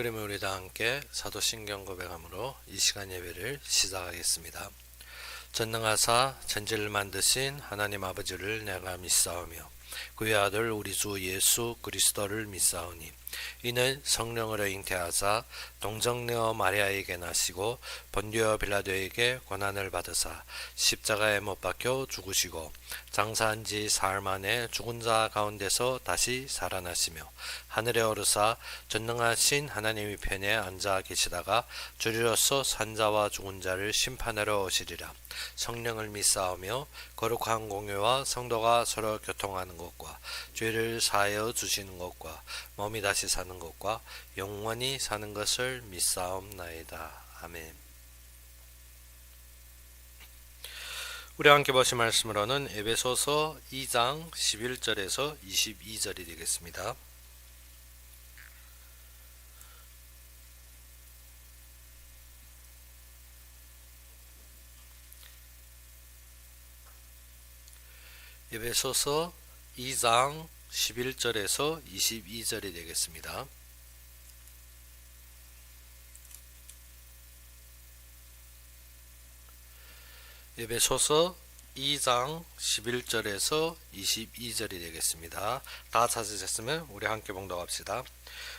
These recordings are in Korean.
그러면 우리 다 함께 사도신경 고백함으로 이 시간 예배를 시작하겠습니다. 전능하사 천지를 만드신 하나님 아버지를 내가 믿사오며 그의 아들 우리 주 예수 그리스도를 믿사오니 이는 성령으로 잉태하사 동정녀 마리아에게 나시고 본디오 빌라도에게 고난을 받으사 십자가에 못 박혀 죽으시고 장사한 지 사흘 만에 죽은 자 가운데서 다시 살아나시며 하늘에 오르사 전능하신 하나님의 편에 앉아 계시다가 주리로서 산자와 죽은 자를 심판하러 오시리라. 성령을 믿사오며 거룩한 공회와 성도가 서로 교통하는 것과 죄를 사하여 주시는 것과 몸이 다시 사는 것과 영원히 사는 것을 믿사옵나이다. 아멘. 우리 함께 보신 말씀으로는 에베소서 2장 11절에서 22절이 되겠습니다. 에베소서 2장 11절에서 22절이 되겠습니다. 에베소서 2장 11절에서 22절이 되겠습니다. 다 찾으셨으면 우리 함께 봉독합시다.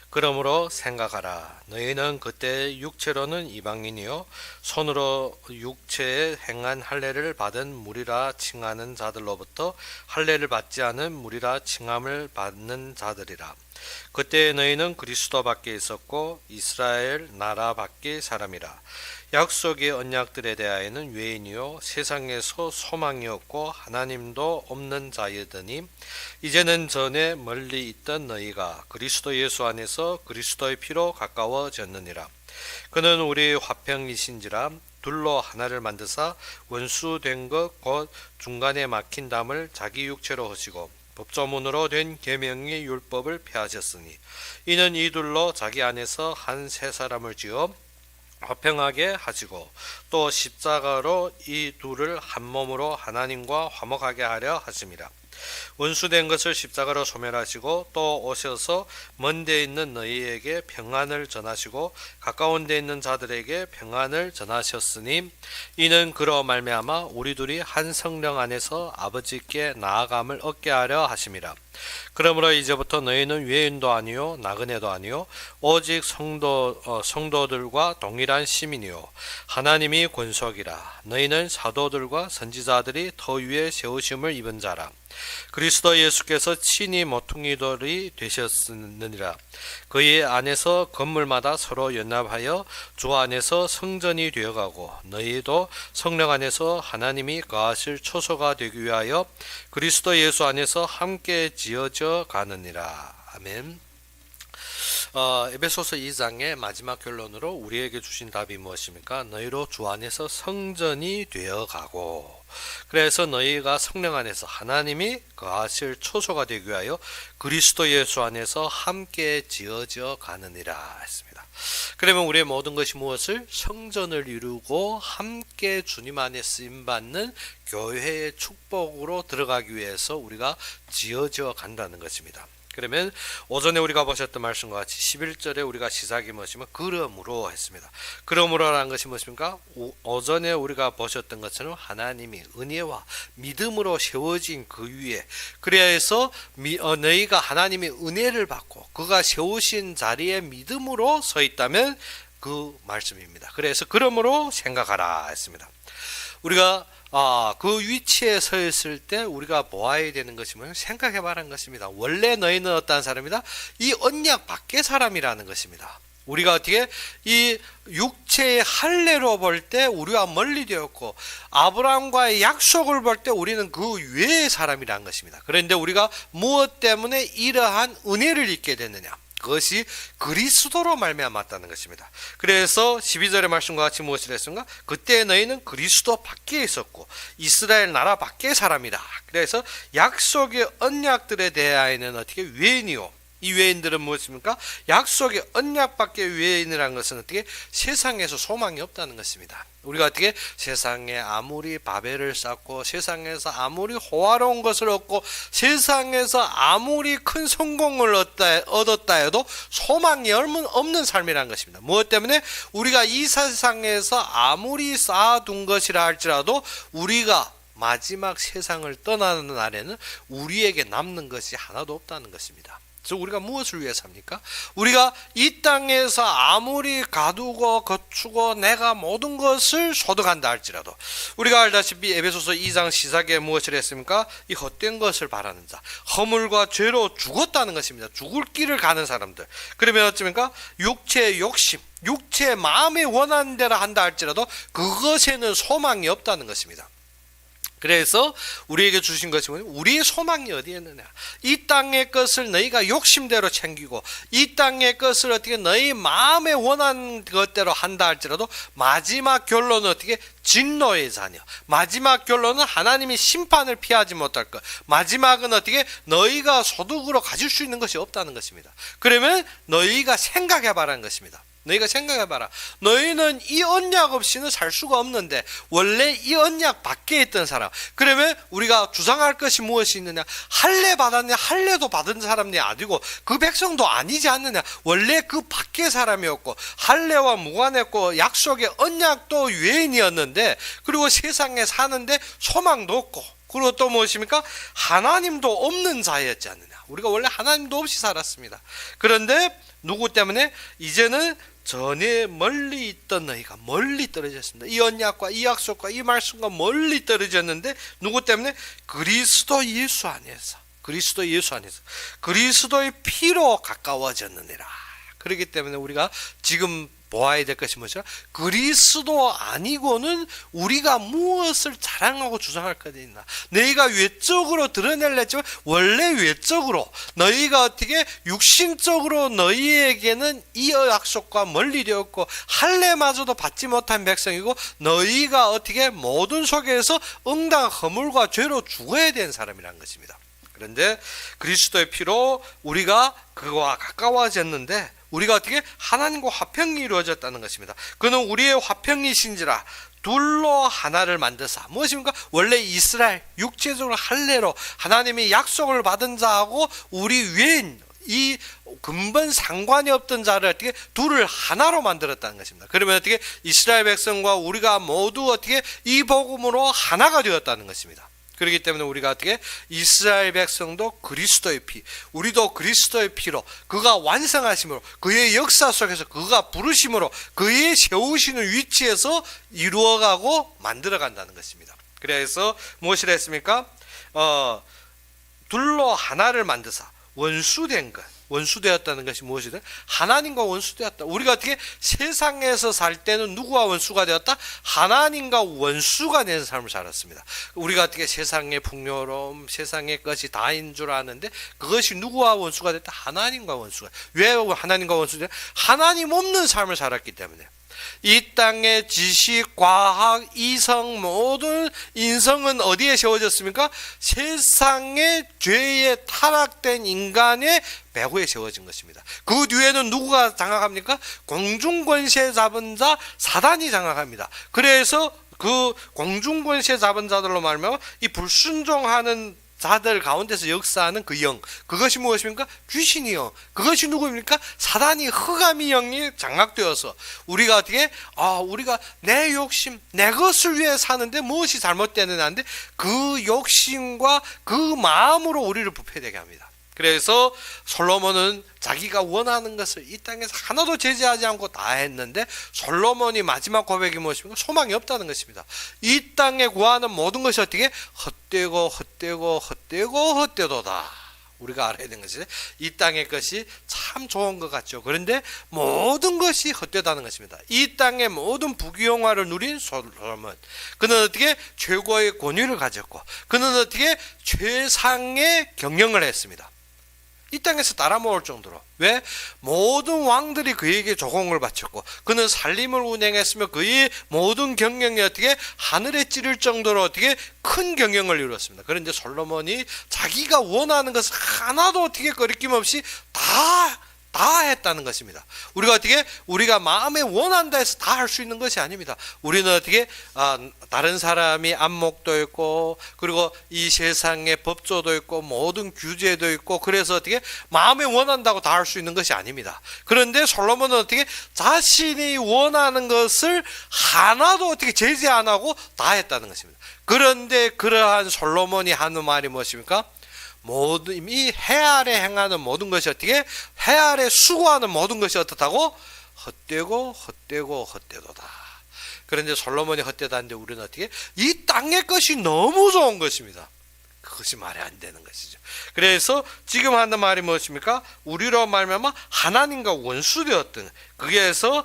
그러므로 생각하라. 너희는 그때 육체로는 이방인이요 손으로 육체에 행한 할례를 받은 무리라 칭하는 자들로부터 할례를 받지 않은 무리라 칭함을 받는 자들이라. 그때 너희는 그리스도 밖에 있었고 이스라엘 나라 밖의 사람이라. 약속의 언약들에 대하여는 외인이요 세상에서 소망이 없고 하나님도 없는 자이더니 이제는 전에 멀리 있던 너희가 그리스도 예수 안에서 그리스도의 피로 가까워졌느니라. 그는 우리 화평이신지라 둘로 하나를 만드사 원수된 것 곧 중간에 막힌 담을 자기 육체로 하시고 법조문으로 된 계명의 율법을 폐하셨으니 이는 이 둘로 자기 안에서 한 세 사람을 지어 화평하게 하시고 또 십자가로 이 둘을 한 몸으로 하나님과 화목하게 하려 하심이라. 원수된 것을 십자가로 소멸하시고 또 오셔서 먼 데 있는 너희에게 평안을 전하시고 가까운 데 있는 자들에게 평안을 전하셨으니 이는 그로 말미암아 우리 둘이 한 성령 안에서 아버지께 나아감을 얻게 하려 하심이라. 그러므로 이제부터 너희는 외인도 아니요 나그네도 아니요 오직 성도들과 동일한 시민이요 하나님이 권속이라. 너희는 사도들과 선지자들이 더 위에 세우심을 입은 자라. 그리스도 예수께서 친히 모퉁이돌이 되셨느니라. 그의 안에서 건물마다 서로 연합하여 주 안에서 성전이 되어가고 너희도 성령 안에서 하나님이 거하실 초소가 되기 위하여 그리스도 예수 안에서 함께 지어져 가느니라. 아멘. 에베소서 2장의 마지막 결론으로 우리에게 주신 답이 무엇입니까? 너희로 주 안에서 성전이 되어가고 그래서 너희가 성령 안에서 하나님이 거하실 초소가 되기 위하여 그리스도 예수 안에서 함께 지어져 가느니라 했습니다. 그러면 우리의 모든 것이 무엇을? 성전을 이루고 함께 주님 안에 쓰임받는 교회의 축복으로 들어가기 위해서 우리가 지어져 간다는 것입니다. 그러면 오전에 우리가 보셨던 말씀과 같이 11절에 우리가 시작이 무엇이면 그러므로 했습니다. 그러므로라는 것이 무엇입니까? 오전에 우리가 보셨던 것처럼 하나님이 은혜와 믿음으로 세워진 그 위에 그래야 해서 너희가 하나님의 은혜를 받고 그가 세우신 자리에 믿음으로 서 있다면 그 말씀입니다. 그래서 그러므로 생각하라 했습니다. 우리가 그 위치에 서 있을 때 우리가 보아야 되는 것이 뭐냐면 생각해 봐라는 것입니다. 원래 너희는 어떠한 사람이다? 이 언약 밖의 사람이라는 것입니다. 우리가 어떻게 이 육체의 할례로 볼 때 우리와 멀리 되었고 아브라함과의 약속을 볼 때 우리는 그 외의 사람이라는 것입니다. 그런데 우리가 무엇 때문에 이러한 은혜를 입게 됐느냐? 그것이 그리스도로 말미암았다는 것입니다. 그래서 12절의 말씀과 같이 무엇을 했습니까? 그때 너희는 그리스도 밖에 있었고 이스라엘 나라 밖의 사람이다. 그래서 약속의 언약들에 대하여는 어떻게 외인이요 이 외인들은 무엇입니까? 약속의 언약밖에 외인이라는 것은 어떻게 세상에서 소망이 없다는 것입니다. 우리가 어떻게 세상에 아무리 바벨을 쌓고 세상에서 아무리 호화로운 것을 얻고 세상에서 아무리 큰 성공을 얻었다 해도 소망이 없는 삶이라는 것입니다. 무엇 때문에? 우리가 이 세상에서 아무리 쌓아둔 것이라 할지라도 우리가 마지막 세상을 떠나는 날에는 우리에게 남는 것이 하나도 없다는 것입니다. 그래서 우리가 무엇을 위해 삽니까? 우리가 이 땅에서 아무리 가두고 거추고 내가 모든 것을 소득한다 할지라도 우리가 알다시피 에베소서 2장 시작에 무엇을 했습니까? 이 헛된 것을 바라는 자, 허물과 죄로 죽었다는 것입니다. 죽을 길을 가는 사람들. 그러면 어찌입니까? 육체의 욕심, 육체의 마음에 원하는 대로 한다 할지라도 그것에는 소망이 없다는 것입니다. 그래서 우리에게 주신 것이 뭐냐? 우리의 소망이 어디에 있느냐? 이 땅의 것을 너희가 욕심대로 챙기고 이 땅의 것을 어떻게 너희 마음에 원하는 것대로 한다 할지라도 마지막 결론은 어떻게? 진노의 자녀. 마지막 결론은 하나님이 심판을 피하지 못할 것. 마지막은 어떻게? 너희가 소득으로 가질 수 있는 것이 없다는 것입니다. 그러면 너희가 생각해봐라는 것입니다. 너희가 생각해봐라. 너희는 이 언약 없이는 살 수가 없는데 원래 이 언약 밖에 있던 사람, 그러면 우리가 주장할 것이 무엇이 있느냐? 할례 받았냐? 할례도 받은 사람이 아니고 그 백성도 아니지 않느냐? 원래 그 밖에 사람이었고 할례와 무관했고 약속의 언약도 유인이었는데 그리고 세상에 사는데 소망도 없고 그리고 또 무엇입니까? 하나님도 없는 자였지 않느냐? 우리가 원래 하나님도 없이 살았습니다. 그런데 누구 때문에? 이제는 전에 멀리 있던 너희가 멀리 떨어졌습니다. 이 언약과 이 약속과 이 말씀과 멀리 떨어졌는데 누구 때문에? 그리스도 예수 안에서 그리스도의 피로 가까워졌느니라. 그렇기 때문에 우리가 지금 보아야 될 것이 무엇이냐? 그리스도 아니고는 우리가 무엇을 자랑하고 주장할 것이 있나? 너희가 외적으로 드러내려 했지만 원래 외적으로 너희가 어떻게 육신적으로 너희에게는 이 약속과 멀리 되었고 할례마저도 받지 못한 백성이고 너희가 어떻게 모든 속에서 응당 허물과 죄로 죽어야 되는 사람이라는 것입니다. 그런데 그리스도의 피로 우리가 그와 가까워졌는데 우리가 어떻게? 하나님과 화평이 이루어졌다는 것입니다. 그는 우리의 화평이신지라 둘로 하나를 만드사. 무엇입니까? 원래 이스라엘 육체적으로 할례로 하나님이 약속을 받은 자하고 우리 외인 이 근본 상관이 없던 자를 어떻게 둘을 하나로 만들었다는 것입니다. 그러면 어떻게? 이스라엘 백성과 우리가 모두 어떻게 이 복음으로 하나가 되었다는 것입니다. 그렇기 때문에 우리가 어떻게? 이스라엘 백성도 그리스도의 피, 우리도 그리스도의 피로 그가 완성하심으로 그의 역사 속에서 그가 부르심으로 그의 세우시는 위치에서 이루어가고 만들어간다는 것입니다. 그래서 무엇이라 했습니까? 둘로 하나를 만드사 원수된 것. 원수되었다는 것이 무엇이든 하나님과 원수되었다. 우리가 어떻게 세상에서 살 때는 누구와 원수가 되었다? 하나님과 원수가 된 삶을 살았습니다. 우리가 어떻게 세상의 풍요로움, 세상의 것이 다인 줄 아는데 그것이 누구와 원수가 됐다? 하나님과 원수가. 왜 하나님과 원수가 됐다? 하나님 없는 삶을 살았기 때문에. 이 땅의 지식, 과학, 이성 모든 인성은 어디에 세워졌습니까? 세상의 죄에 타락된 인간의 배후에 세워진 것입니다. 그 뒤에는 누구가 장악합니까? 공중권세 잡은 자 사단이 장악합니다. 그래서 그 공중권세 잡은 자들로 말하면 이 불순종하는 자들 가운데서 역사하는 그 영, 그것이 무엇입니까? 귀신이 영. 그것이 누구입니까? 사단이 흑암의 영이 장악되어서 우리가 어떻게? 우리가 내 욕심, 내 것을 위해 사는데 무엇이 잘못되느냐인데 그 욕심과 그 마음으로 우리를 부패되게 합니다. 그래서 솔로몬은 자기가 원하는 것을 이 땅에서 하나도 제재하지 않고 다 했는데 솔로몬이 마지막 고백이 무엇입니까? 소망이 없다는 것입니다. 이 땅에 구하는 모든 것이 어떻게? 헛되도다. 우리가 알아야 되는 것이 이 땅의 것이 참 좋은 것 같죠. 그런데 모든 것이 헛되다는 것입니다. 이 땅의 모든 부귀영화를 누린 솔로몬, 그는 어떻게? 최고의 권위를 가졌고 그는 어떻게? 최상의 경영을 했습니다. 이 땅에서 따라모을 정도로. 왜? 모든 왕들이 그에게 조공을 바쳤고 그는 살림을 운행했으며 그의 모든 경영이 어떻게 하늘에 찌를 정도로 어떻게 큰 경영을 이루었습니다. 그런데 솔로몬이 자기가 원하는 것을 하나도 어떻게 거리낌 없이 다 했다는 것입니다. 우리가 어떻게 우리가 마음에 원한다 해서 다 할 수 있는 것이 아닙니다. 우리는 어떻게 다른 사람이 안목도 있고 그리고 이 세상에 법조도 있고 모든 규제도 있고 그래서 어떻게 마음에 원한다고 다 할 수 있는 것이 아닙니다. 그런데 솔로몬은 어떻게 자신이 원하는 것을 하나도 어떻게 제재 안 하고 다 했다는 것입니다. 그런데 그러한 솔로몬이 하는 말이 무엇입니까? 모든 이 해 아래 행하는 모든 것이 어떻게 해 아래 수고하는 모든 것이 어떻다고 헛되고 헛되도다. 그런데 솔로몬이 헛되다는데 우리는 어떻게 이 땅의 것이 너무 좋은 것입니다. 그것이 말이 안 되는 것이죠. 그래서 지금 하는 말이 무엇입니까? 우리로 말미암아 하나님과 원수되었던 그게서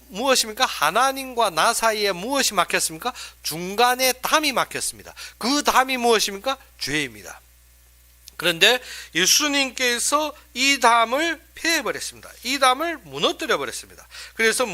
무엇입니까? 하나님과 나 사이에 무엇이 막혔습니까? 중간에 담이 막혔습니다. 그 담이 무엇입니까? 죄입니다. 그런데 예수님께서 이 담을 폐해버렸습니다. 이 담을 무너뜨려 버렸습니다. 그래서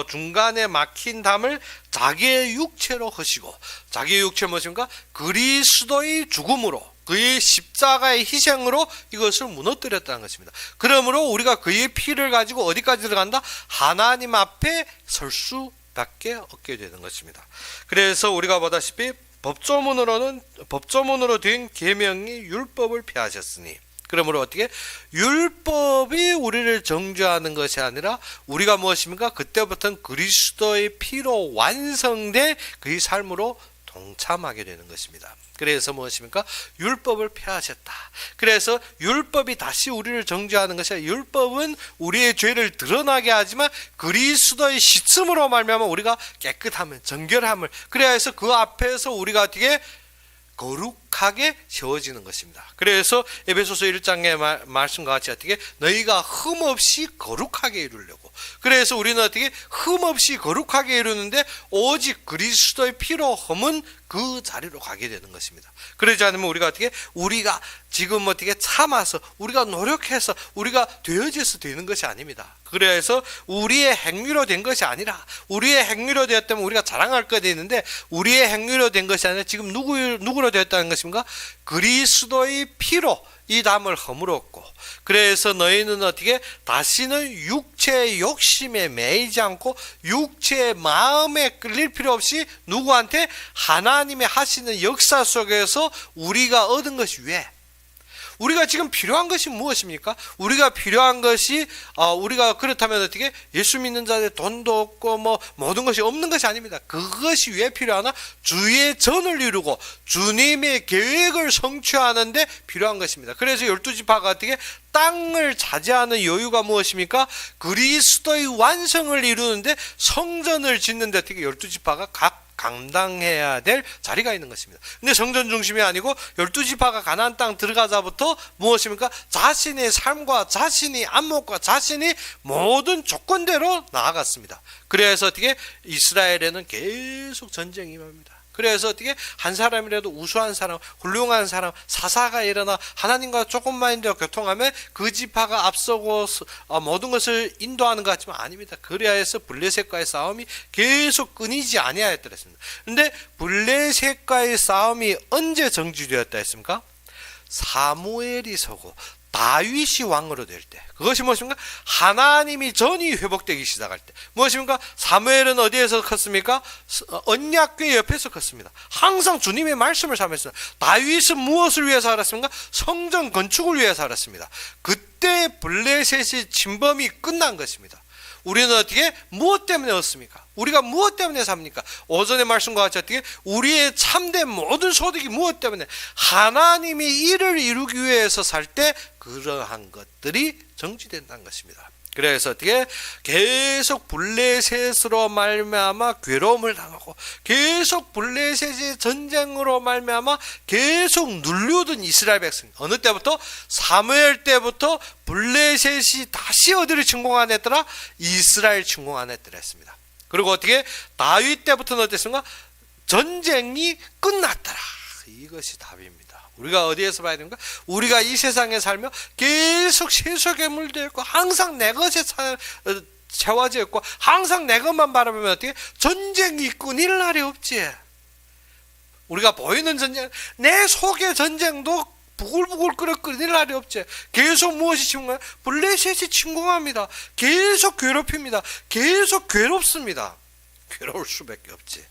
중간에 막힌 담을 자기의 육체로 하시고 자기의 육체 무엇입니까? 그리스도의 죽음으로 그의 십자가의 희생으로 이것을 무너뜨렸다는 것입니다. 그러므로 우리가 그의 피를 가지고 어디까지 들어간다? 하나님 앞에 설 수밖에 없게 되는 것입니다. 그래서 우리가 보다시피 법조문으로 된 계명이 율법을 폐하셨으니 그러므로 어떻게 율법이 우리를 정죄하는 것이 아니라 우리가 무엇입니까? 그때부터는 그리스도의 피로 완성된 그의 삶으로 동참하게 되는 것입니다. 그래서 무엇입니까? 율법을 폐하셨다. 그래서 율법이 다시 우리를 정죄하는 것이 아니라 율법은 우리의 죄를 드러나게 하지만 그리스도의 씻음으로 말미암아 우리가 깨끗함을 정결함을 그래야 해서 그 앞에서 우리가 어떻게 거룩하게 세워지는 것입니다. 그래서 에베소서 1장의 말씀과 같이 어떻게 너희가 흠없이 거룩하게 이루려고 그래서 우리는 어떻게 흠없이 거룩하게 이루는데 오직 그리스도의 피로 흠은 그 자리로 가게 되는 것입니다. 그러지 않으면 우리가 어떻게 우리가 지금 어떻게 참아서 우리가 노력해서 우리가 되어져서 되는 것이 아닙니다. 그래서 우리의 행위로 된 것이 아니라 우리의 행위로 되었다면 우리가 자랑할 것이 있는데 우리의 행위로 된 것이 아니라 지금 누구로 되었다는 것입니까? 그리스도의 피로 이 담을 허물었고 그래서 너희는 어떻게 다시는 육체의 욕심에 매이지 않고 육체의 마음에 끌릴 필요 없이 누구한테 하나님의 하시는 역사 속에서 우리가 얻은 것이 왜? 우리가 지금 필요한 것이 무엇입니까? 우리가 필요한 것이 우리가 그렇다면 어떻게 예수 믿는 자들 돈도 없고 뭐 모든 것이 없는 것이 아닙니다. 그것이 왜 필요하나? 주의 전을 이루고 주님의 계획을 성취하는데 필요한 것입니다. 그래서 12지파가 어떻게 땅을 차지하는 여유가 무엇입니까? 그리스도의 완성을 이루는데 성전을 짓는데 어떻게 12지파가 각 감당해야 될 자리가 있는 것입니다. 근데 성전 중심이 아니고 12지파가 가나안 땅 들어가자부터 무엇입니까? 자신의 삶과 자신이 안목과 자신이 모든 조건대로 나아갔습니다. 그래서 어떻게 이스라엘에는 계속 전쟁이 임합니다. 그래서 어떻게 한 사람이라도 우수한 사람, 훌륭한 사람, 사사가 일어나 하나님과 조금만이라도 교통하면 그 지파가 앞서고 모든 것을 인도하는 것 같지만 아닙니다. 그래야 해서 블레셋과의 싸움이 계속 끊이지 아니하였더라 했습니다. 그런데 블레셋과의 싸움이 언제 정지되었다 했습니까? 사무엘이 서고 다윗이 왕으로 될 때 그것이 무엇입니까? 하나님이 전이 회복되기 시작할 때 무엇입니까? 사무엘은 어디에서 컸습니까? 언약궤 옆에서 컸습니다. 항상 주님의 말씀을 삼았습니다. 다윗은 무엇을 위해서 살았습니까? 성전 건축을 위해서 살았습니다. 그때 블레셋의 침범이 끝난 것입니다. 우리는 어떻게 무엇 때문에 얻습니까? 우리가 무엇 때문에 삽니까? 오전의 말씀과 같이 어떻게 우리의 참된 모든 소득이 무엇 때문에 하나님이 이를 이루기 위해서 살 때 그러한 것들이 정지된다는 것입니다. 그래서 어떻게 계속 블레셋으로 말미암아 괴로움을 당하고 계속 블레셋의 전쟁으로 말미암아 계속 눌려든 이스라엘 백성 어느 때부터? 사무엘 때부터 블레셋이 다시 어디를 침공 안 했더라? 이스라엘 침공 안 했더라 했습니다. 그리고 어떻게 다윗 때부터는 어땠습니까? 전쟁이 끝났더라. 이것이 답입니다. 우리가 어디에서 봐야 됩니까? 우리가 이 세상에 살며 계속 세속에 물들어 있고 항상 내 것에 채워져 있고 항상 내 것만 바라보면 어떻게 전쟁이 끊일 날이 없지. 우리가 보이는 전쟁, 내 속의 전쟁도 부글부글 끓어 끊일 날이 없지. 계속 무엇이 침공해요? 블레셋이 침공합니다. 계속 괴롭힙니다. 계속 괴롭습니다. 괴로울 수밖에 없지.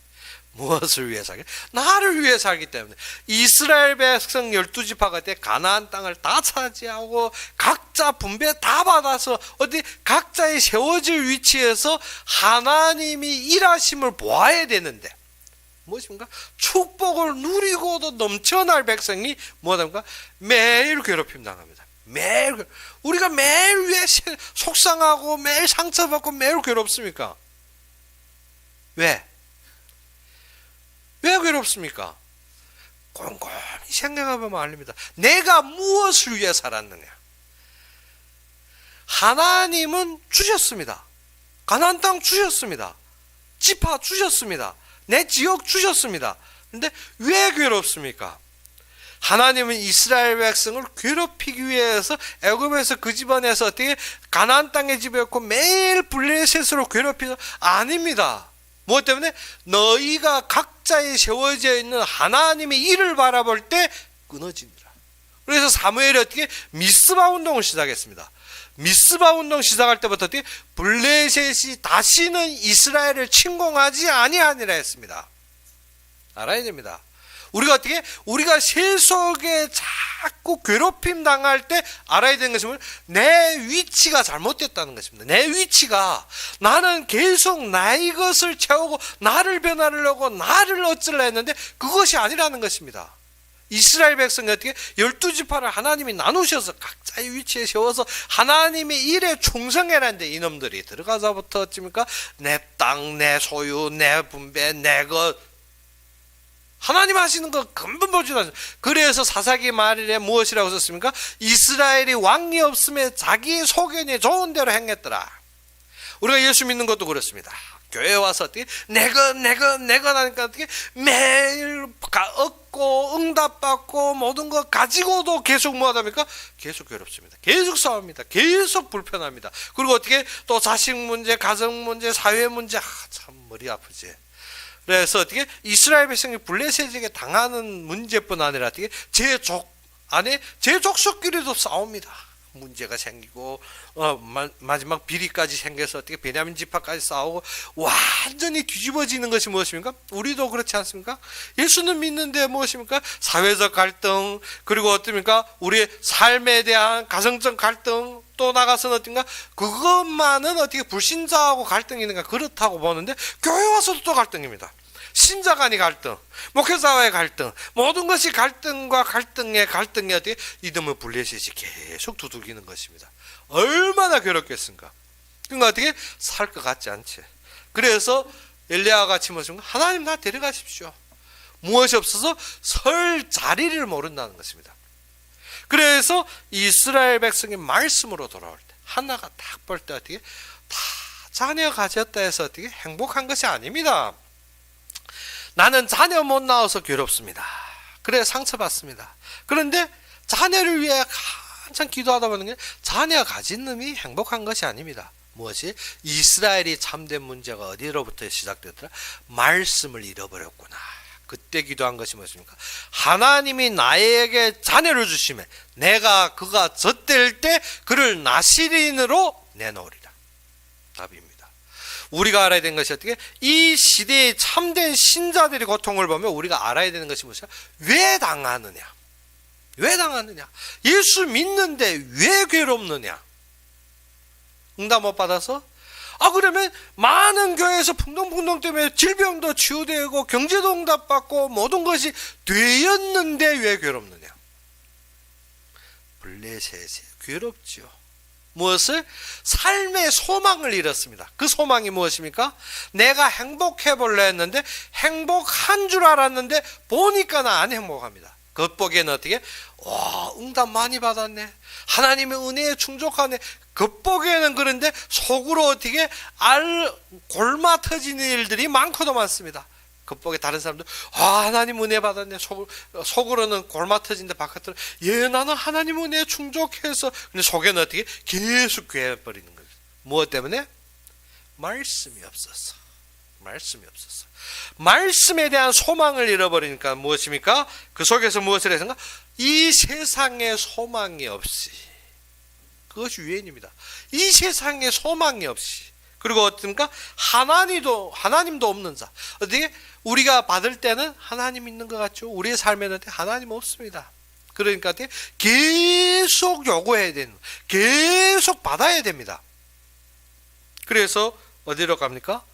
무엇을 위해 살기? 나를 위해 살기 때문에. 이스라엘 백성 12지파가 때 가나안 땅을 다 차지하고 각자 분배 다 받아서 어디 각자의 세워질 위치에서 하나님이 일하심을 보아야 되는데 무엇입니까? 축복을 누리고도 넘쳐날 백성이 뭐합니까? 매일 괴롭힘 당합니다. 매일 우리가 매일 왜 속상하고 매일 상처받고 매일 괴롭습니까? 왜? 왜 괴롭습니까? 곰곰이 생각해보면 알립니다. 내가 무엇을 위해 살았느냐? 하나님은 주셨습니다. 가나안 땅 주셨습니다. 지파 주셨습니다. 내 지역 주셨습니다. 그런데 왜 괴롭습니까? 하나님은 이스라엘 백성을 괴롭히기 위해서 애굽에서 그 집안에서 어떻게 가나안 땅에 집었고 매일 블레셋으로 괴롭히서 아닙니다. 무엇 때문에? 너희가 각자에 세워져 있는 하나님의 일을 바라볼 때 끊어지니라. 그래서 사무엘이 어떻게 미스바 운동을 시작했습니다. 미스바 운동 시작할 때부터 어떻게 블레셋이 다시는 이스라엘을 침공하지 아니하니라 했습니다. 알아야 됩니다. 우리가 어떻게? 우리가 세속에 자꾸 괴롭힘 당할 때 알아야 되는 것은 내 위치가 잘못됐다는 것입니다. 내 위치가 나는 계속 나의 것을 채우고 나를 변화하려고 나를 어쩌려 했는데 그것이 아니라는 것입니다. 이스라엘 백성이 어떻게 12지파를 하나님이 나누셔서 각자의 위치에 세워서 하나님의 일에 충성해라는데 이놈들이 들어가서부터 어찌입니까? 내 땅, 내 소유, 내 분배, 내 것 하나님 하시는 거根本 보지도 않아요. 그래서 사사기 말일에 무엇이라고 썼습니까? 이스라엘이 왕이 없음에 자기 소견이 좋은 대로 행했더라. 우리가 예수 믿는 것도 그렇습니다. 교회 와서 어떻게 내가 하니까 어떻게 매일 얻고 응답받고 모든 거 가지고도 계속 뭐하답니까? 계속 괴롭습니다. 계속 싸웁니다. 계속 불편합니다. 그리고 어떻게 또 자식 문제, 가정 문제, 사회 문제 참 머리 아프지. 그래서 어떻게 이스라엘 백성이 블레셋에게 당하는 문제뿐 아니라 어떻게 제 족속끼리도 싸웁니다. 문제가 생기고 마지막 비리까지 생겨서 어떻게 베냐민 지파까지 싸우고 완전히 뒤집어지는 것이 무엇입니까? 우리도 그렇지 않습니까? 예수는 믿는데 무엇입니까? 사회적 갈등 그리고 어떻습니까? 우리의 삶에 대한 가정적 갈등 또 나가서는 어떤가? 그것만은 어떻게 불신자하고 갈등이 있는가? 그렇다고 보는데 교회 와서도 또 갈등입니다. 신자 간의 갈등, 목회자와의 갈등, 모든 것이 갈등과 갈등의 어떻게 이놈의 블레셋이 계속 두들기는 것입니다. 얼마나 괴롭겠습니까? 그러니까 어떻게 살 것 같지 않지. 그래서 엘리야와 같이 무슨 하나님 나 데려가십시오. 무엇이 없어서 설 자리를 모른다는 것입니다. 그래서 이스라엘 백성이 말씀으로 돌아올 때 하나가 딱 볼 때 어떻게 다 자녀 가졌다 해서 어떻게 행복한 것이 아닙니다. 나는 자녀 못 낳아서 괴롭습니다. 그래 상처받습니다. 그런데 자녀를 위해 한참 기도하다 보는 게 자녀 가진 놈이 행복한 것이 아닙니다. 무엇이? 이스라엘이 참된 문제가 어디로부터 시작됐더라? 말씀을 잃어버렸구나. 그때 기도한 것이 무엇입니까? 하나님이 나에게 자녀를 주시면 내가 그가 젖될 때 그를 나시린으로 내놓으리라. 답입니다. 우리가 알아야 되는 것이 어떻게? 이 시대의 참된 신자들의 고통을 보면 우리가 알아야 되는 것이 무엇이야? 왜 당하느냐? 왜 당하느냐? 예수 믿는데 왜 괴롭느냐? 응답 못 받아서? 그러면 많은 교회에서 풍덩풍덩 때문에 질병도 치유되고 경제도 응답받고 모든 것이 되었는데 왜 괴롭느냐? 블레셋이 괴롭지요. 무엇을? 삶의 소망을 잃었습니다. 그 소망이 무엇입니까? 내가 행복해 보려 했는데 행복한 줄 알았는데 보니까는 안 행복합니다. 겉보기에는 어떻게? 응답 많이 받았네. 하나님의 은혜에 충족하네. 겉보기에는 그런데 속으로 어떻게 골마 터지는 일들이 많고도 많습니다. 겉보기 다른 사람들 하나님 은혜 받았네. 속으로는 골마 터진데 바깥으로 나는 하나님 은혜에 충족해서. 근데 속에는 어떻게 계속 괴해버리는 거예요. 무엇 때문에? 말씀이 없었어. 말씀에 대한 소망을 잃어버리니까 무엇입니까? 그 속에서 무엇을 해서인가? 이 세상에 소망이 없이. 그것이 유행입니다. 이 세상에 소망이 없이. 그리고 어떻습니까? 하나님도 없는 자. 어떻게? 우리가 받을 때는 하나님 있는 것 같죠? 우리의 삶에는 하나님 없습니다. 그러니까 어떻게? 계속 요구해야 되는, 계속 받아야 됩니다. 그래서 어디로 갑니까?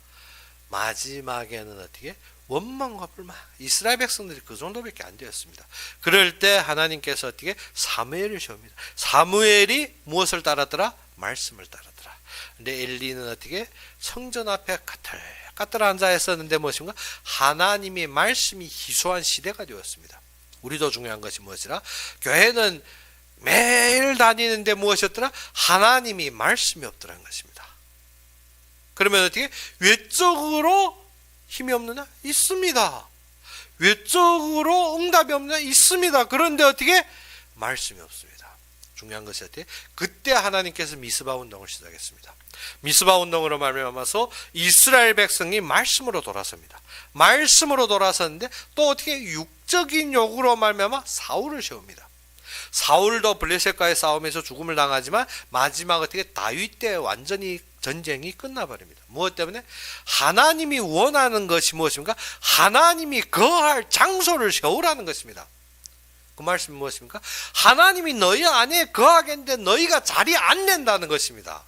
마지막에는 어떻게? 원망과 불만. 이스라엘 백성들이 그 정도밖에 안 되었습니다. 그럴 때 하나님께서 어떻게? 사무엘을 세웁니다. 사무엘이 무엇을 따랐더라? 말씀을 따랐더라. 근데 엘리는 어떻게? 성전 앞에 까탈 앉아 있었는데 무엇인가? 하나님의 말씀이 희소한 시대가 되었습니다. 우리도 중요한 것이 무엇이라? 교회는 매일 다니는데 무엇이었더라? 하나님이 말씀이 없더라는 것입니다. 그러면 어떻게? 외적으로 힘이 없느냐? 있습니다. 외적으로 응답이 없느냐? 있습니다. 그런데 어떻게? 말씀이 없습니다. 중요한 것이 어떻게? 그때 하나님께서 미스바 운동을 시작했습니다. 미스바 운동으로 말미암아서 이스라엘 백성이 말씀으로 돌아섭니다. 말씀으로 돌아섰는데 또 어떻게? 육적인 요구로 말미암아 사울을 세웁니다. 사울도 블레셋과의 싸움에서 죽음을 당하지만 마지막 어떻게? 다윗 때 완전히 전쟁이 끝나버립니다. 무엇 때문에? 하나님이 원하는 것이 무엇입니까? 하나님이 거할 장소를 세우라는 것입니다. 그 말씀이 무엇입니까? 하나님이 너희 안에 거하겠는데 너희가 자리 안 낸다는 것입니다.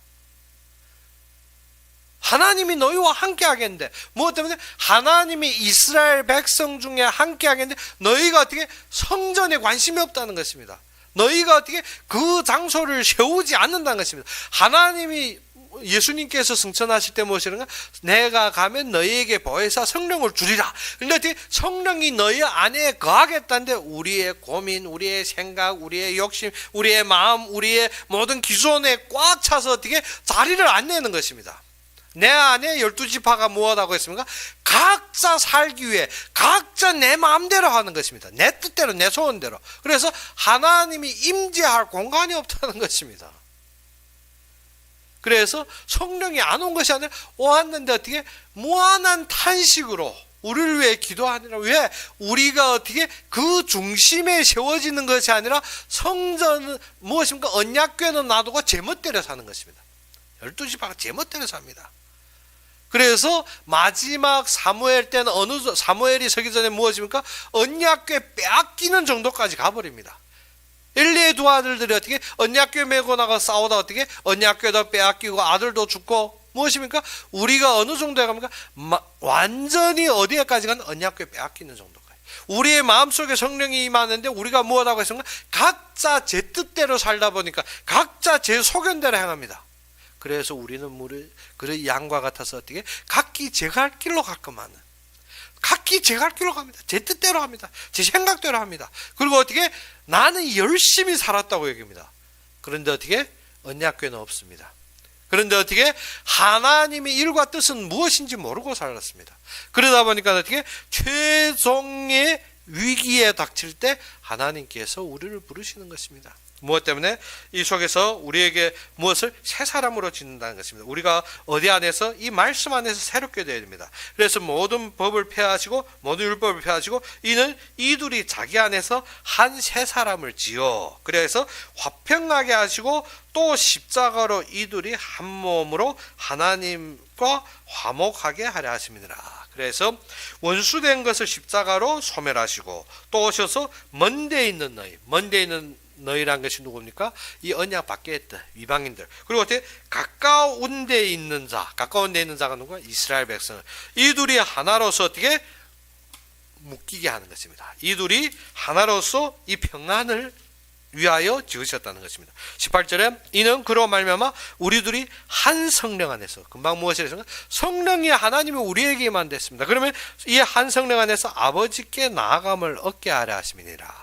하나님이 너희와 함께 하겠는데 무엇 때문에? 하나님이 이스라엘 백성 중에 함께 하겠는데 너희가 어떻게? 성전에 관심이 없다는 것입니다. 너희가 어떻게? 그 장소를 세우지 않는다는 것입니다. 하나님이 예수님께서 승천하실 때 무엇이는가? 내가 가면 너희에게 보혜사 성령을 주리라. 그런데 어떻게? 성령이 너희 안에 거하겠다는데 우리의 고민, 우리의 생각, 우리의 욕심, 우리의 마음, 우리의 모든 기존에 꽉 차서 어떻게? 자리를 안 내는 것입니다. 내 안에 12지파가 무엇하고 있습니까? 각자 살기 위해 각자 내 마음대로 하는 것입니다. 내 뜻대로, 내 소원대로. 그래서 하나님이 임재할 공간이 없다는 것입니다. 그래서 성령이 안 온 것이 아니라 왔는데 어떻게? 무한한 탄식으로 우리를 위해 기도하느라. 왜? 우리가 어떻게? 그 중심에 세워지는 것이 아니라 성전은 무엇입니까? 언약궤는 놔두고 제멋대로 사는 것입니다. 12지파가 제멋대로 삽니다. 그래서 마지막 사무엘 때는 사무엘이 서기 전에 무엇입니까? 언약궤 빼앗기는 정도까지 가버립니다. 엘리의 두 아들들이 어떻게? 언약궤 메고 나가 싸우다 어떻게? 언약궤도 빼앗기고 아들도 죽고 무엇입니까? 우리가 어느 정도에 갑니까? 완전히 어디에까지 가는? 언약궤 빼앗기는 정도까지. 우리의 마음속에 성령이 임하는데 우리가 무엇하고 있습니까? 각자 제 뜻대로 살다 보니까 각자 제 소견대로 행합니다. 그래서 우리는 그런 양과 같아서 어떻게? 각기 제 갈 길로 가끔하는. 각기 제 갈 길로 갑니다. 제 뜻대로 합니다. 제 생각대로 합니다. 그리고 어떻게? 나는 열심히 살았다고 얘기합니다. 그런데 어떻게? 언약궤는 없습니다. 그런데 어떻게? 하나님의 일과 뜻은 무엇인지 모르고 살았습니다. 그러다 보니까 어떻게? 최종의 위기에 닥칠 때 하나님께서 우리를 부르시는 것입니다. 무엇 때문에? 이 속에서 우리에게 무엇을? 새 사람으로 짓는다는 것입니다. 우리가 어디 안에서? 이 말씀 안에서 새롭게 되어야 됩니다. 그래서 모든 법을 폐하시고 모든 율법을 폐하시고 이는 이둘이 자기 안에서 한 새 사람을 지어 그래서 화평하게 하시고 또 십자가로 이둘이 한 몸으로 하나님과 화목하게 하려 하심이니라. 그래서 원수된 것을 십자가로 소멸하시고 또 오셔서 먼데 있는 너희란 것이 누굽니까? 이 언약 밖에 있던 이방인들. 그리고 어떻게? 가까운 데 있는 자가 누구야? 이스라엘 백성을. 이 둘이 하나로서 어떻게? 묶이게 하는 것입니다. 이 둘이 하나로서 이 평안을 위하여 지으셨다는 것입니다. 18절에 이는 그로 말미암아 우리 둘이 한 성령 안에서 금방 무엇이라 했습니까? 성령이 하나님이 우리에게 임한댔습니다. 그러면 이 한 성령 안에서 아버지께 나아감을 얻게 하려 하심이니라.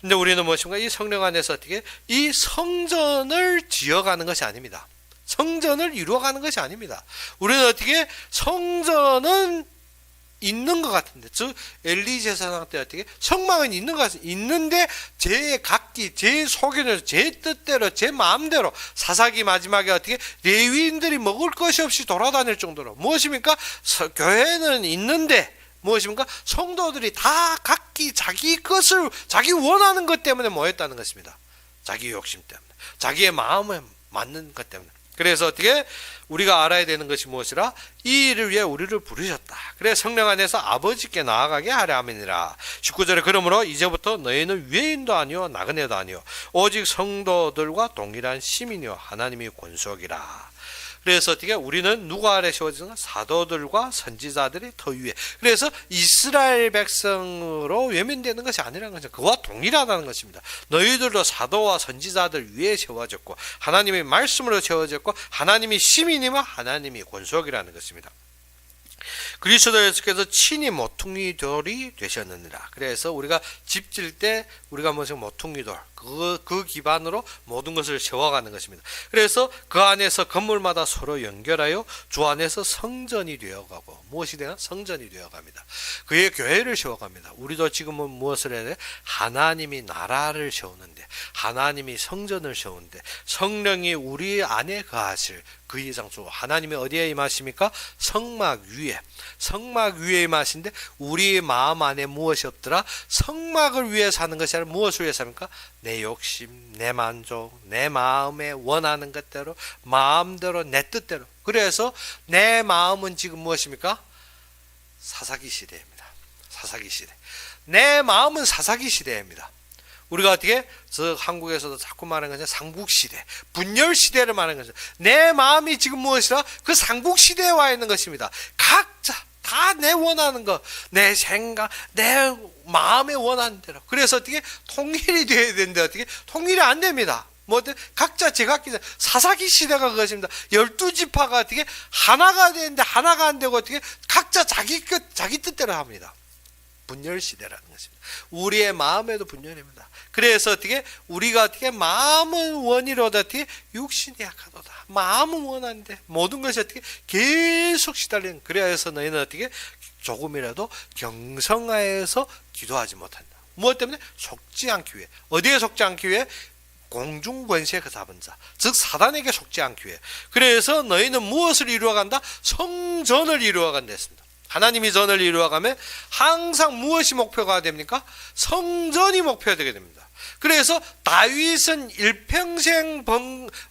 근데 우리는 무엇인가? 이 성령 안에서 어떻게? 이 성전을 지어가는 것이 아닙니다. 성전을 이루어가는 것이 아닙니다. 우리는 어떻게? 성전은 있는 것 같은데, 즉 엘리 제사장 때 어떻게 성막은 있는 것 같습니다. 있는데 제 각기 제 소견으로 제 뜻대로 제 마음대로 사사기 마지막에 어떻게 레위인들이 먹을 것이 없이 돌아다닐 정도로 무엇입니까? 교회는 있는데 무엇입니까? 성도들이 다 각기 자기 것을 자기 원하는 것 때문에 모였다는 것입니다. 자기 욕심 때문에, 자기의 마음에 맞는 것 때문에. 그래서 어떻게 우리가 알아야 되는 것이 무엇이라? 이 일을 위해 우리를 부르셨다. 그래서 성령 안에서 아버지께 나아가게 하려 함이니라. 19절에 그러므로 이제부터 너희는 유해인도 아니요 나그네도 아니요 오직 성도들과 동일한 시민이요 하나님이 권속이라. 그래서 어떻게 우리는 누구 아래 세워지는 사도들과 선지자들이 더 위에. 그래서 이스라엘 백성으로 외면되는 것이 아니라는 것은 그와 동일하다는 것입니다. 너희들도 사도와 선지자들 위에 세워졌고 하나님의 말씀으로 세워졌고 하나님이 시민이며 하나님이 권속이라는 것입니다. 그리스도 예수께서 친히 모퉁이돌이 되셨느니라. 그래서 우리가 집 질 때 우리가 무슨 모퉁이돌 그 기반으로 모든 것을 세워가는 것입니다. 그래서 그 안에서 건물마다 서로 연결하여 주 안에서 성전이 되어가고 무엇이 되나? 성전이 되어갑니다. 그의 교회를 세워갑니다. 우리도 지금은 무엇을 해야 돼? 하나님이 나라를 세우는데 하나님이 성전을 세우는데 성령이 우리 안에 거하실 그의 장소 하나님이 어디에 임하십니까? 성막 위에. 성막 위에 임하신데 우리의 마음 안에 무엇이 없더라? 성막을 위해 사는 것이 아니라 무엇을 위해 삽니까? 내 욕심, 내 만족, 내 마음에 원하는 것대로 마음대로 내 뜻대로. 그래서 내 마음은 지금 무엇입니까? 사사기 시대입니다. 사사기 시대. 내 마음은 사사기 시대입니다. 우리가 어떻게 한국에서도 자꾸 말하는 것은 삼국시대, 분열시대를 말하는 것이죠. 내 마음이 지금 무엇이라? 그 삼국시대에 와 있는 것입니다. 각자 다 내 원하는 것, 내 생각, 내 마음에 원하는 대로. 그래서 어떻게 통일이 되어야 되는데 어떻게 통일이 안 됩니다. 뭐 각자 제각기 사사기 시대가 그것입니다. 12지파가 어떻게 하나가 되는데 하나가 안 되고 어떻게 각자 자기 뜻대로 합니다. 분열시대라는 것입니다. 우리의 마음에도 분열입니다. 그래서 어떻게 우리가 어떻게 마음은 원이로다 어떻게 육신이 약하도다. 마음은 원한데 모든 것이 어떻게 계속 시달리는. 그래서 너희는 어떻게 조금이라도 경성하여서 기도하지 못한다. 무엇 때문에? 속지 않기 위해. 어디에 속지 않기 위해? 공중권세 그 잡은 자, 즉 사단에게 속지 않기 위해. 그래서 너희는 무엇을 이루어간다? 성전을 이루어간다 했습니다. 하나님이 전을 이루어가면 항상 무엇이 목표가 됩니까? 성전이 목표가 되게 됩니다. 그래서 다윗은 일평생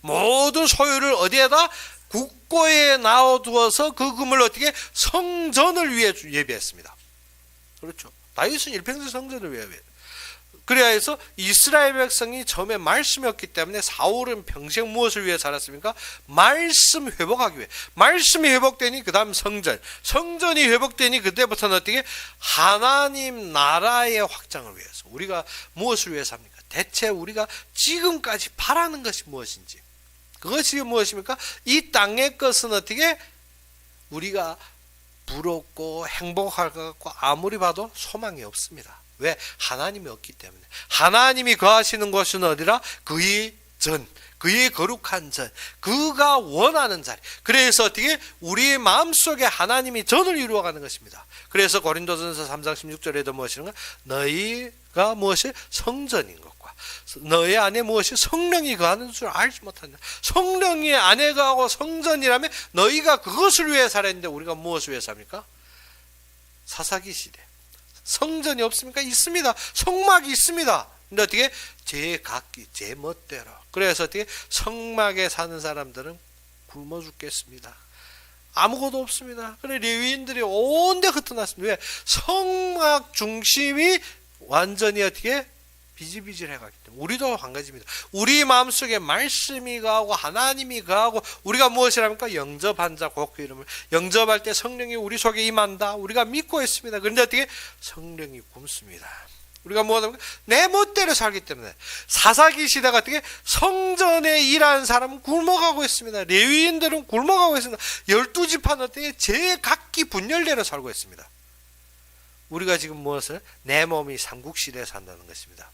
모든 소유를 어디에다? 국고에 놔두어서 그 금을 어떻게? 성전을 위해 예비했습니다. 그렇죠. 다윗은 일평생 성전을 위해. 그래야 해서 이스라엘 백성이 처음에 말씀이 없기 때문에 사울은 평생 무엇을 위해 살았습니까? 말씀 회복하기 위해. 말씀이 회복되니 그 다음 성전이 회복되니 그때부터는 어떻게? 하나님 나라의 확장을 위해서. 우리가 무엇을 위해 삽니까? 대체 우리가 지금까지 바라는 것이 무엇인지. 그것이 무엇입니까? 이 땅의 것은 어떻게? 우리가 부럽고 행복할 것 같고 아무리 봐도 소망이 없습니다. 왜? 하나님이 없기 때문에. 하나님이 거하시는 곳은 어디라? 그의 전, 그의 거룩한 전, 그가 원하는 자리. 그래서 어떻게? 우리의 마음속에 하나님이 전을 이루어가는 것입니다. 그래서 고린도전서 3장 16절에도 무엇인가? 너희가 무엇이? 성전인 것과 너희 안에 무엇이? 성령이 거하는 줄 알지 못한다. 성령이 안에 거하고 성전이라면 너희가 그것을 위해 살았는데 우리가 무엇을 위해 삽니까? 사사기 시대. 성전이 없습니까? 있습니다. 성막이 있습니다. 근데 어떻게? 제 각기, 제 멋대로. 그래서 어떻게? 성막에 사는 사람들은 굶어 죽겠습니다. 아무것도 없습니다. 그래 레위인들이 온데 흩어났습니다. 왜? 성막 중심이 완전히 어떻게? 비질비질해가기 때문에. 우리도 한 가지입니다. 우리 마음속에 말씀이 거하고 하나님이 거하고 우리가 무엇이랍니까? 영접한 자 곧 그 이름을 영접할 때 성령이 우리 속에 임한다. 우리가 믿고 있습니다. 그런데 어떻게? 성령이 굶습니다. 우리가 뭐하답니까? 내 멋대로 살기 때문에. 사사기 시대가 어떻게? 성전에 일하는 사람은 굶어가고 있습니다. 레위인들은 굶어가고 있습니다. 12지파는 어떻게? 제각기 분열대로 살고 있습니다. 우리가 지금 무엇을? 내 몸이 삼국시대에 산다는 것입니다.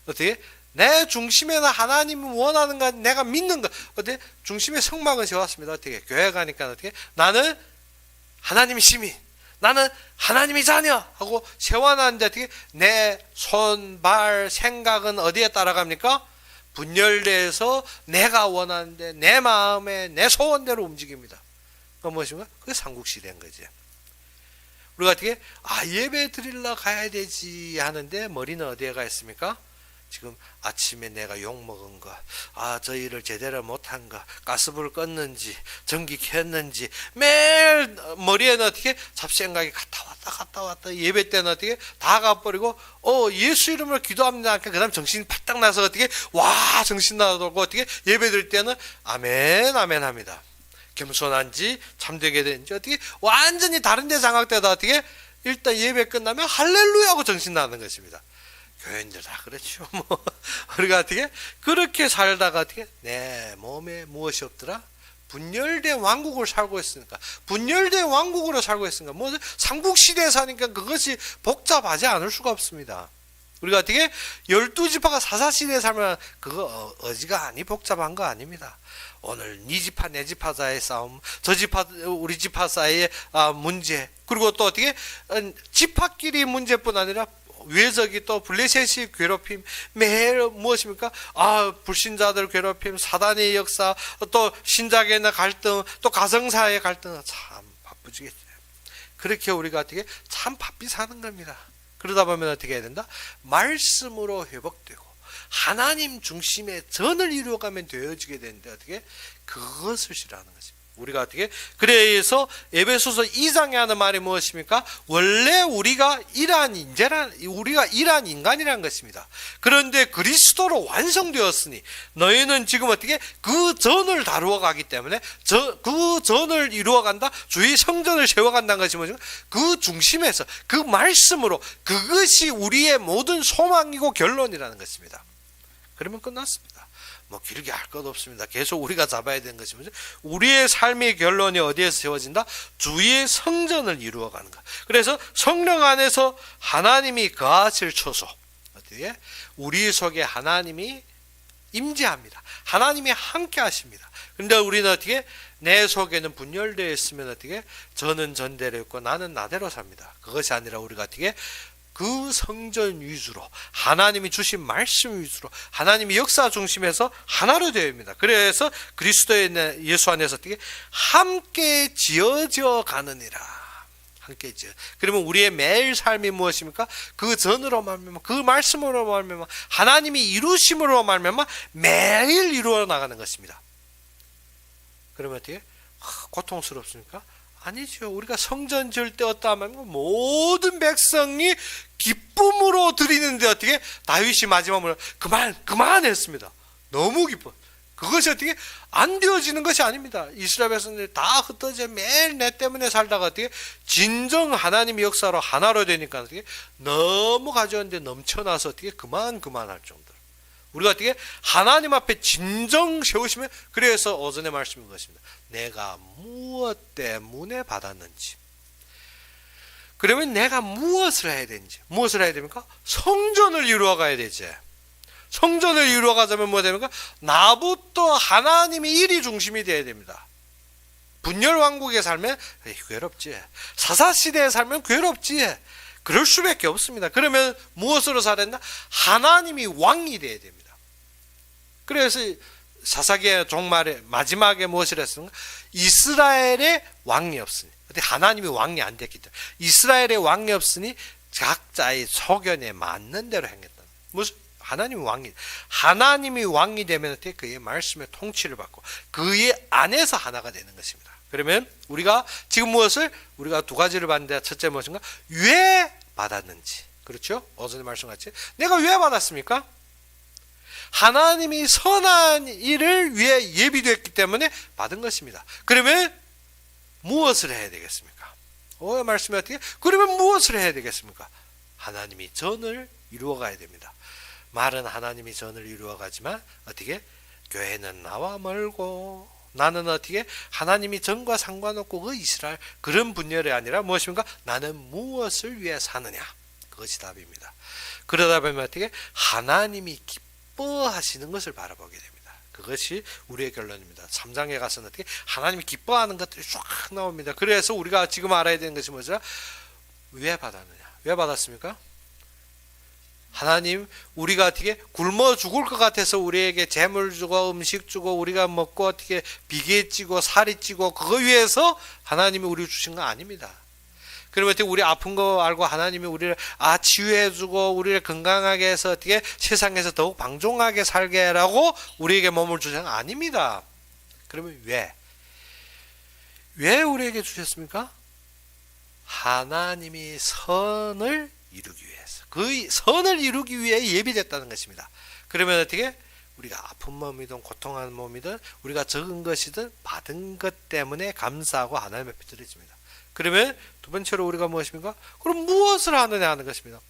어떻게? 내 중심에는 하나님이 원하는 것, 내가 믿는 것. 어떻게? 중심에 성막은 세웠습니다. 어떻게? 교회 가니까 어떻게? 나는 하나님의 시민. 나는 하나님의 자녀 하고 세워놨는데 어떻게 내 손, 발, 생각은 어디에 따라갑니까? 분열돼서 내가 원하는데 내 마음에 내 소원대로 움직입니다. 그건 무엇인가? 그게 삼국시대인 거지. 우리가 어떻게 예배 드리러 가야 되지 하는데 머리는 어디에 가 있습니까? 지금 아침에 내가 욕 먹은 거, 저 일을 제대로 못한 거, 가스불 껐는지, 전기 켰는지, 매일 머리에는 어떻게 잡생각이 갔다 왔다, 예배 때는 어떻게 다 가버리고, 예수 이름으로 기도합니다. 그 다음 정신이 바짝 나서 어떻게, 정신 나돌고 어떻게 예배 드릴 때는 아멘, 아멘 합니다. 겸손한지, 참되게 되는지, 어떻게 완전히 다른 데 장악되다 어떻게, 일단 예배 끝나면 할렐루야 하고 정신 나는 것입니다. 교인들 다 그렇죠. 우리가 어떻게 그렇게 살다가 어떻게 내 몸에 무엇이 없더라? 분열된 왕국을 살고 있으니까, 분열된 왕국으로 살고 있으니까, 삼국시대에 사니까 그것이 복잡하지 않을 수가 없습니다. 우리가 어떻게 12지파가 사사시대에 살면 그거 어지간히 복잡한 거 아닙니다. 오늘 네 지파 내 지파 사이의 싸움, 저 지파 우리 지파 사이의 문제, 그리고 또 어떻게 지파끼리 문제뿐 아니라 외적이 또 블레셋이 괴롭힘, 매일 무엇입니까? 불신자들 괴롭힘, 사단의 역사, 또 신자계의 갈등, 또 가정사의 갈등, 참 바쁘지겠죠. 그렇게 우리가 어떻게 참 바삐 사는 겁니다. 그러다 보면 어떻게 해야 된다? 말씀으로 회복되고 하나님 중심의 전을 이루어가면 되어지게 되는데 어떻게 그것을 싫어하는 것입니다. 우리가 어떻게 그래서 에베소서 2장에 하는 말이 무엇입니까? 원래 우리가 이러한 인간이라는 것입니다. 그런데 그리스도로 완성되었으니 너희는 지금 어떻게 그 전을 다루어 가기 때문에 그 전을 이루어 간다. 주의 성전을 세워 간다는 것이 뭐죠? 그 중심에서 그 말씀으로 그것이 우리의 모든 소망이고 결론이라는 것입니다. 그러면 끝났습니다. 길게 할 것 없습니다. 계속 우리가 잡아야 되는 것이 뭐죠? 우리의 삶의 결론이 어디에서 세워진다? 주의 성전을 이루어가는 것. 그래서 성령 안에서 하나님이 거하실 처소. 어떻게? 우리 속에 하나님이 임재합니다. 하나님이 함께 하십니다. 그런데 우리는 어떻게? 내 속에는 분열되어 있으면 어떻게? 저는 전대로 있고 나는 나대로 삽니다. 그것이 아니라 우리가 어떻게? 그 성전 위주로 하나님이 주신 말씀 위주로 하나님이 역사 중심에서 하나로 되어 있습니다. 그래서 그리스도의 예수 안에서 어떻게 함께 지어져 가느니라. 함께 지어. 그러면 우리의 매일 삶이 무엇입니까? 그 전으로 말미암아 그 말씀으로 말미암아 하나님이 이루심으로 말미암아 매일 이루어 나가는 것입니다. 그러면 어떻게 고통스럽습니까? 아니죠. 우리가 성전 지을 때 어떠하면 모든 백성이 기쁨으로 드리는데 어떻게 다윗이 마지막으로 그만 했습니다. 너무 기뻐. 그것이 어떻게 안 되어지는 것이 아닙니다. 이스라엘 백성들이 다 흩어져 매일 내 때문에 살다가 어떻게 진정 하나님의 역사로 하나로 되니까 어떻게 너무 가져왔는데 넘쳐나서 어떻게 그만할 정도로 우리가 어떻게 하나님 앞에 진정 세우시면 그래서 오전에 말씀인 것입니다. 내가 무엇 때문에 받았는지. 그러면 내가 무엇을 해야 되는지. 무엇을 해야 됩니까? 성전을 이루어 가야 되지. 성전을 이루어 가자면 뭐가 됩니까? 나부터 하나님이 일이 중심이 되어야 됩니다. 분열왕국에 살면 괴롭지. 사사시대에 살면 괴롭지. 그럴 수밖에 없습니다. 그러면 무엇으로 살아야 된다? 하나님이 왕이 되어야 됩니다. 그래서 사사기의 종말에 마지막에 무엇을 했습니까? 이스라엘의 왕이 없으니 하나님이 왕이 안 됐기 때문에 이스라엘의 왕이 없으니 각자의 소견에 맞는 대로 행했다. 무슨 하나님이 왕이 되면 어떻게 그의 말씀의 통치를 받고 그의 안에서 하나가 되는 것입니다. 그러면 우리가 지금 무엇을 우리가 두 가지를 봤는데 첫째 무엇인가? 왜 받았는지. 그렇죠? 어제의 말씀같이 내가 왜 받았습니까? 하나님이 선한 일을 위해 예비되었기 때문에 받은 것입니다. 그러면 무엇을 해야 되겠습니까? 말씀이 어떻게? 그러면 무엇을 해야 되겠습니까? 하나님이 전을 이루어 가야 됩니다. 말은 하나님이 전을 이루어 가지만 어떻게? 교회는 나와 멀고 나는 어떻게? 하나님이 전과 상관없고 그 이스라엘 그런 분열이 아니라 무엇입니까? 나는 무엇을 위해 사느냐? 그것이 답입니다. 그러다 보면 어떻게? 하나님이 기뻐하시는 것을 바라보게 됩니다. 그것이 우리의 결론입니다. 3장에 가서는 어떻게 하나님이 기뻐하는 것들이 쫙 나옵니다. 그래서 우리가 지금 알아야 되는 것이 뭐죠? 왜 받았느냐? 왜 받았습니까? 하나님, 우리가 어떻게 굶어 죽을 것 같아서 우리에게 재물 주고 음식 주고 우리가 먹고 어떻게 비계 찌고 살이 찌고 그거 위해서 하나님이 우리 주신 거 아닙니다. 그러면 어떻게 우리 아픈 거 알고 하나님이 우리를 치유해 주고 우리를 건강하게 해서 어떻게 세상에서 더욱 방종하게 살게 하라고 우리에게 몸을 주신 거 아닙니다. 그러면 왜 우리에게 주셨습니까? 하나님이 선을 이루기 위해서, 그 선을 이루기 위해 예비됐다는 것입니다. 그러면 어떻게 우리가 아픈 몸이든 고통하는 몸이든 우리가 적은 것이든 받은 것 때문에 감사하고 하나님 앞에 드려집니다. 그러면 두 번째로 우리가 무엇입니까? 그럼 무엇을 하느냐 하는 것입니다.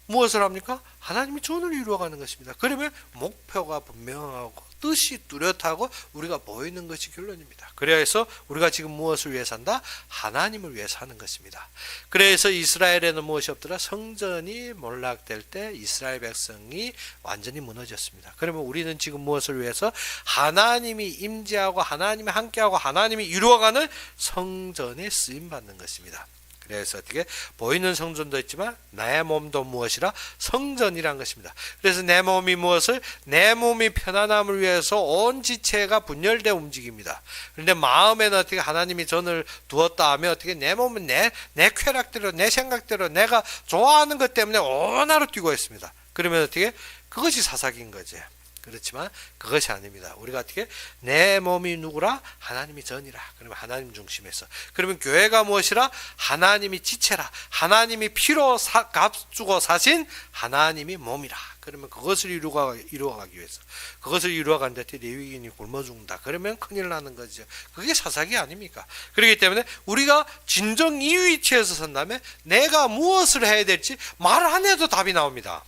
무엇을 합니까? 하나님이 전을 이루어가는 것입니다. 그러면 목표가 분명하고 뜻이 뚜렷하고 우리가 보이는 것이 결론입니다. 그래서 우리가 지금 무엇을 위해서 한다? 하나님을 위해서 하는 것입니다. 그래서 이스라엘에는 무엇이 없더라? 성전이 몰락될 때 이스라엘 백성이 완전히 무너졌습니다. 그러면 우리는 지금 무엇을 위해서? 하나님이 임재하고 하나님이 함께하고 하나님이 이루어가는 성전에 쓰임받는 것입니다. 그래서 어떻게 보이는 성전도 있지만 내 몸도 무엇이라? 성전이란 것입니다. 그래서 내 몸이 무엇을? 내 몸이 편안함을 위해서 온 지체가 분열되어 움직입니다. 그런데 마음에는 어떻게 하나님이 전을 두었다 하면 어떻게 내 몸은 내 쾌락대로 내 생각대로 내가 좋아하는 것 때문에 온하로 뛰고 있습니다. 그러면 어떻게? 그것이 사사기인 거지. 그렇지만 그것이 아닙니다. 우리가 어떻게 내 몸이 누구라? 하나님이 전이라. 그러면 하나님 중심에서. 그러면 교회가 무엇이라? 하나님이 지체라. 하나님이 피로 값 주고 사신 하나님이 몸이라. 그러면 그것을 이루어가기 위해서. 그것을 이루어가는데 레위인이 굶어 죽는다. 그러면 큰일 나는 거죠. 그게 사사기 아닙니까? 그렇기 때문에 우리가 진정 이 위치에서 선다면 내가 무엇을 해야 될지 말 안 해도 답이 나옵니다.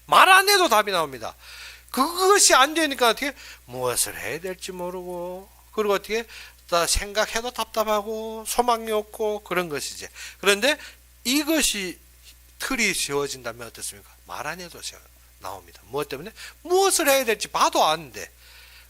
말 안 해도 답이 나옵니다. 그것이 안 되니까 어떻게 무엇을 해야 될지 모르고 그리고 어떻게 생각해도 답답하고 소망이 없고 그런 것이지. 그런데 이것이 틀이 세워진다면 어떻습니까? 말 안 해도 나옵니다. 무엇 때문에? 무엇을 해야 될지 봐도 아는데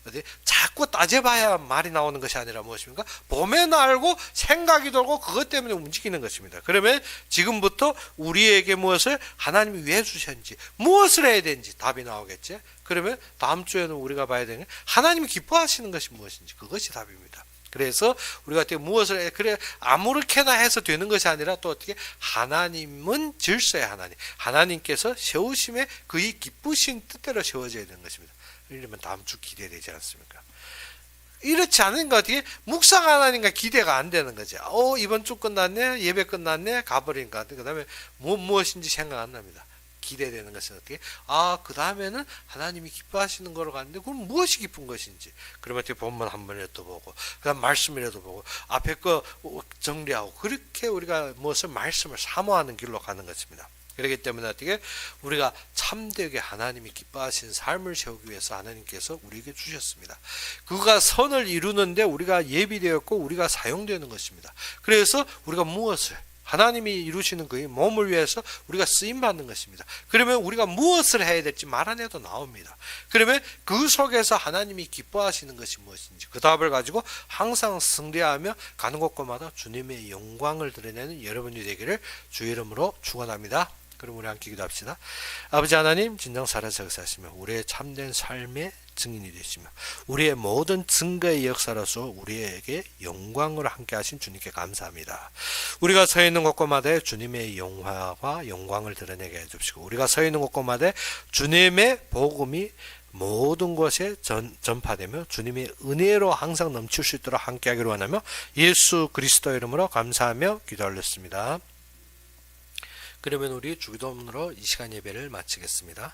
어디 자꾸 따져봐야 말이 나오는 것이 아니라 무엇입니까? 보면 알고 생각이 돌고 그것 때문에 움직이는 것입니다. 그러면 지금부터 우리에게 무엇을 하나님이 왜 주셨는지 무엇을 해야 되는지 답이 나오겠지. 그러면 다음 주에는 우리가 봐야 되는 하나님이 기뻐하시는 것이 무엇인지 그것이 답입니다. 그래서 우리가 어떻게 무엇을 해? 그래 아무렇게나 해서 되는 것이 아니라 또 어떻게 하나님은 질서의 하나님께서 세우심에 그의 기쁘신 뜻대로 세워져야 되는 것입니다. 이러면 다음 주 기대되지 않습니까? 이렇지 않으니까 어떻게 묵상 하나니까 기대가 안 되는 거죠. 이번 주 끝났네, 예배 끝났네, 가버리니까 그 다음에 무엇인지 생각 안 납니다. 기대되는 것은 어떻게? 그 다음에는 하나님이 기뻐하시는 거로 가는데 그럼 무엇이 기쁜 것인지. 그러면 어떻게 본문 한 번이라도 보고, 그 다음 말씀이라도 보고, 앞에 거 정리하고, 그렇게 우리가 무엇을 말씀을 사모하는 길로 가는 것입니다. 그렇기 때문에 어떻게 우리가 참되게 하나님이 기뻐하시는 삶을 세우기 위해서 하나님께서 우리에게 주셨습니다. 그가 선을 이루는데 우리가 예비되었고 우리가 사용되는 것입니다. 그래서 우리가 무엇을 하나님이 이루시는 그의 몸을 위해서 우리가 쓰임받는 것입니다. 그러면 우리가 무엇을 해야 될지 말 안 해도 나옵니다. 그러면 그 속에서 하나님이 기뻐하시는 것이 무엇인지 그 답을 가지고 항상 승리하며 가는 곳곳마다 주님의 영광을 드러내는 여러분이 되기를 주 이름으로 축원합니다. 그럼 우리 함께 기도합시다. 아버지 하나님, 진정 살아서 역사하시며 우리의 참된 삶의 증인이 되시며 우리의 모든 증거의 역사로서 우리에게 영광으로 함께 하신 주님께 감사합니다. 우리가 서 있는 곳곳마다 주님의 영화와 영광을 드러내게 해주시고 우리가 서 있는 곳곳마다 주님의 복음이 모든 곳에 전파되며 주님의 은혜로 항상 넘칠 수 있도록 함께하기를 원하며 예수 그리스도 이름으로 감사하며 기도하였습니다. 그러면 우리 주기도문으로 이 시간 예배를 마치겠습니다.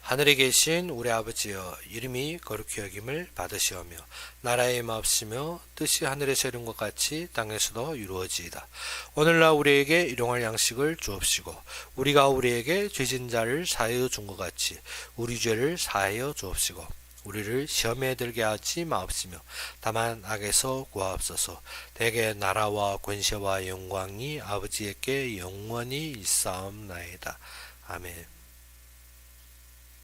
하늘에 계신 우리 아버지여, 이름이 거룩히 여김을 받으시오며 나라의 마옵시며 뜻이 하늘에서 이룬 것 같이 땅에서도 이루어지이다. 오늘날 우리에게 일용할 양식을 주옵시고 우리가 우리에게 죄진 자를 사하여 준 것 같이 우리 죄를 사하여 주옵시고 우리를 시험에 들게 하지 마옵시며 다만 악에서 구하옵소서. 대개 나라와 권세와 영광이 아버지에게 영원히 있사옵나이다. 아멘.